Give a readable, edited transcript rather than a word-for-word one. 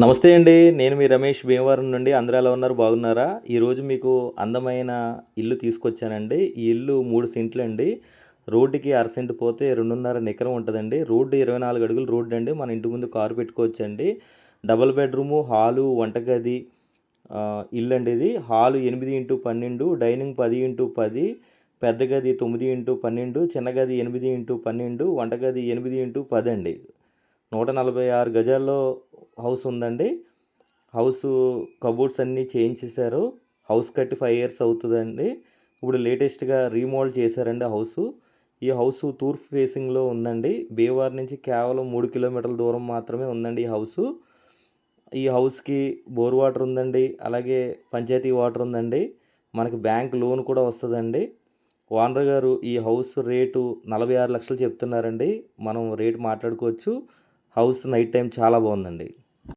నమస్తే అండి. నేను మీ రమేష్ భీమవరం నుండి. అందరూ ఎలా ఉన్నారు? బాగున్నారా? ఈరోజు మీకు అందమైన ఇల్లు తీసుకొచ్చానండి. ఈ ఇల్లు 3 సెంట్లండి. రోడ్డుకి అర సెంటు పోతే 2.5 ఎకరం ఉంటదండి. రోడ్డు 24 అడుగుల రోడ్డండి. మన ఇంటి ముందు కారు పెట్టుకోవచ్చండి. డబుల్ బెడ్‌రూము, హాలు, వంటగది ఇల్లండి ఇది. హాలు 8x12, డైనింగ్ 10x10, పెద్ద గది 9x12, చిన్న గది 8x12, వంటగది 8x10 అండి. 146 గజాల్లో హౌస్ ఉందండి. హౌసు కబోర్డ్స్ అన్నీ చేయించేశారు. హౌస్ కట్టి 5 ఇయర్స్ అవుతదండి. ఇప్పుడు లేటెస్ట్‌గా రీమోడల్ చేశారండి హౌసు. ఈ హౌసు తూర్పు ఫేసింగ్‌లో ఉందండి. భీమవరం నుంచి కేవలం 3 కిలోమీటర్ల దూరం మాత్రమే ఉందండి ఈ హౌసు. ఈ హౌస్‌కి బోర్ వాటర్ ఉందండి. అలాగే పంచాయతీ వాటర్ ఉందండి. మనకి బ్యాంక్ లోన్ కూడా వస్తదండి. ఓనర్ గారు ఈ హౌస్ రేటు 46 లక్షలు చెప్తున్నారండి. మనం రేటు మాట్లాడుకోవచ్చు. హౌస్ నైట్ టైమ్ చాలా బాగుందండి.